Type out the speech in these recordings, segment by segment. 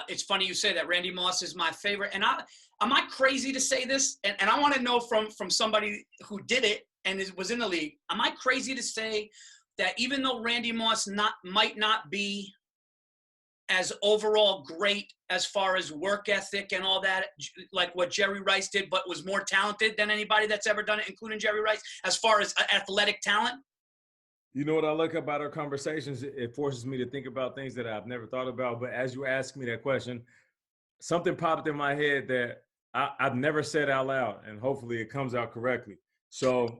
It's funny you say that. Randy Moss is my favorite. And am I crazy to say this? And I want to know from somebody who did it and was in the league, am I crazy to say that even though Randy Moss might not be as overall great as far as work ethic and all that, like what Jerry Rice did, but was more talented than anybody that's ever done it, including Jerry Rice, as far as athletic talent? You know what I like about our conversations? It forces me to think about things that I've never thought about. But as you ask me that question, something popped in my head that I've never said out loud, and hopefully it comes out correctly. So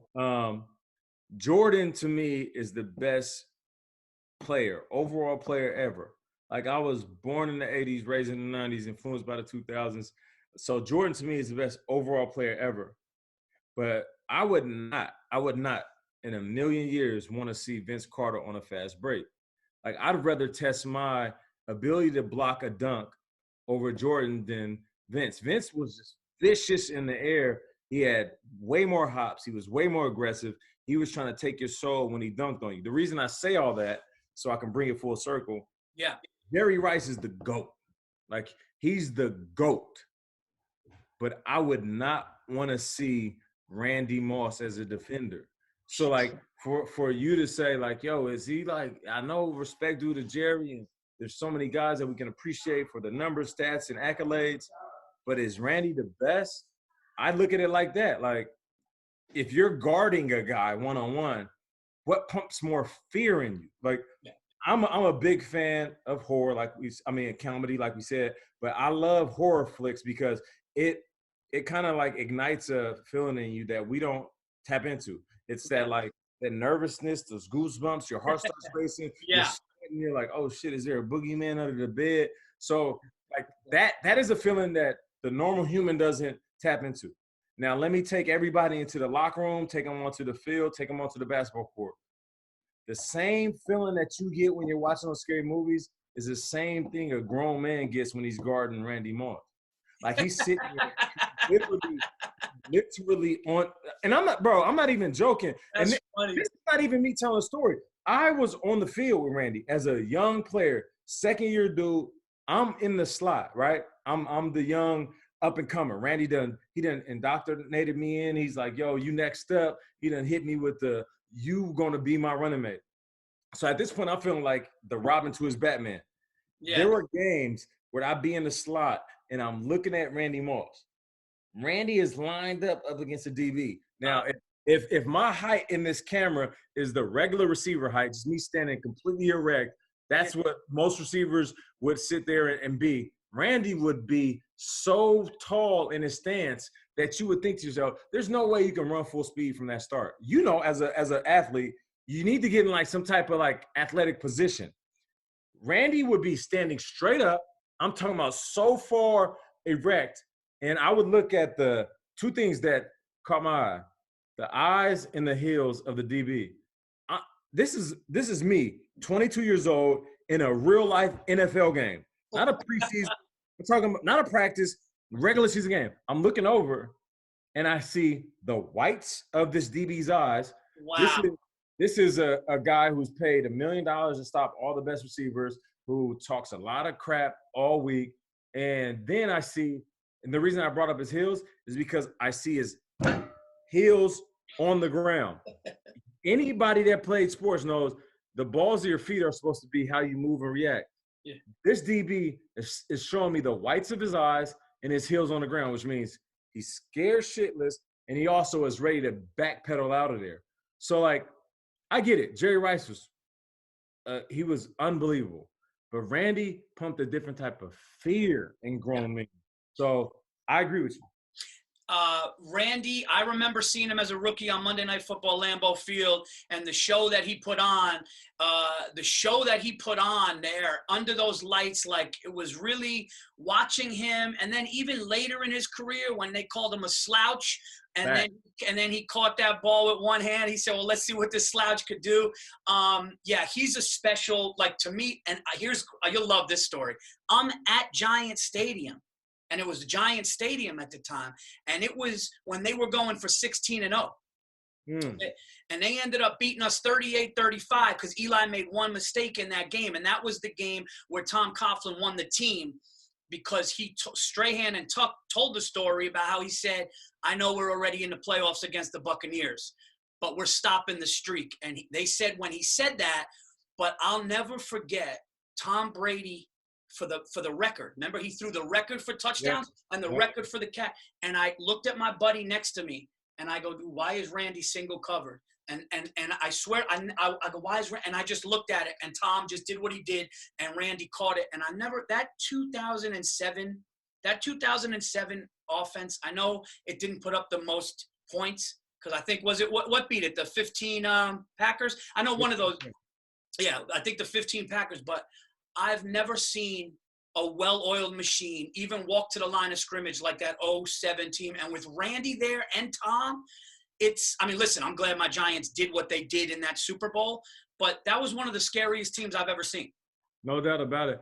Jordan, to me, is the best player, overall player ever. Like, I was born in the 80s, raised in the 90s, influenced by the 2000s. So Jordan, to me, is the best overall player ever. But I would not in a million years want to see Vince Carter on a fast break. Like, I'd rather test my ability to block a dunk over Jordan than Vince. Vince was just vicious in the air. He had way more hops. He was way more aggressive. He was trying to take your soul when he dunked on you. The reason I say all that, so I can bring it full circle. Yeah. Jerry Rice is the GOAT. Like, he's the GOAT. But I would not want to see Randy Moss as a defender. So, like, for you to say, like, yo, is he like, I know respect due to Jerry, and there's so many guys that we can appreciate for the numbers, stats, and accolades, but is Randy the best? I look at it like that. Like, if you're guarding a guy one-on-one, what pumps more fear in you? Like, I'm a big fan of horror, comedy, like we said, but I love horror flicks because it kind of like ignites a feeling in you that we don't tap into. It's that, like, that nervousness, those goosebumps, your heart starts racing. Yeah. You're like, oh shit, is there a boogeyman under the bed? So, like, that is a feeling that the normal human doesn't tap into. Now, let me take everybody into the locker room, take them onto the field, take them onto the basketball court. The same feeling that you get when you're watching those scary movies is the same thing a grown man gets when he's guarding Randy Moss. Like, he's sitting there literally on, and I'm not even joking. That's and funny. This is not even me telling a story. I was on the field with Randy as a young player, second year dude. I'm in the slot, right? I'm the young up and comer. Randy he done indoctrinated me in. He's like, yo, you next up. He done hit me with you gonna be my running mate. So at this point, I'm feeling like the Robin to his Batman. Yeah. There were games where I'd be in the slot and I'm looking at Randy Moss. Randy is lined up against the DB. Now, if my height in this camera is the regular receiver height, just me standing completely erect, that's what most receivers would sit there and be. Randy would be so tall in his stance that you would think to yourself, there's no way you can run full speed from that start. You know, as an athlete, you need to get in like some type of like athletic position. Randy would be standing straight up. I'm talking about so far erect. And I would look at the two things that caught my eye, the eyes and the heels of the DB. This is me, 22 years old, in a real life NFL game, not a preseason. I'm talking about not a practice, regular season game. I'm looking over and I see the whites of this DB's eyes. Wow. This is a guy who's paid $1 million to stop all the best receivers, who talks a lot of crap all week. And then I see, and the reason I brought up his heels is because I see his heels on the ground. Anybody that played sports knows the balls of your feet are supposed to be how you move and react. Yeah. This DB is showing me the whites of his eyes and his heels on the ground, which means he's scared shitless, and he also is ready to backpedal out of there. So, like, I get it. Jerry Rice he was unbelievable. But Randy pumped a different type of fear in grown men. So I agree with you. Randy, I remember seeing him as a rookie on Monday Night Football, Lambeau Field, and the show that he put on there under those lights, like, it was really watching him. And then even later in his career, when they called him a slouch, and then he caught that ball with one hand, he said, well, let's see what this slouch could do. Yeah, he's a special, like, to me. And you'll love this story. I'm at Giant Stadium. And it was Giant Stadium at the time. And it was when they were going for 16-0. Mm. And they ended up beating us 38-35 because Eli made one mistake in that game. And that was the game where Tom Coughlin won the team because Strahan and Tuck told the story about how he said, I know we're already in the playoffs against the Buccaneers, but we're stopping the streak. And they said when he said that, but I'll never forget Tom Brady for the record. Remember, he threw the record for touchdowns and the record for the catch. And I looked at my buddy next to me, and I go, dude, why is Randy single covered? And I swear, I go, why is Randy? And I just looked at it, and Tom just did what he did, and Randy caught it. And I never, that 2007 offense, I know it didn't put up the most points, because I think, was it, what beat it? The 15 Packers? I know one of those, yeah, I think the 15 Packers, but I've never seen a well-oiled machine even walk to the line of scrimmage like that 07 team. And with Randy there and Tom, I mean, listen, I'm glad my Giants did what they did in that Super Bowl, but that was one of the scariest teams I've ever seen. No doubt about it.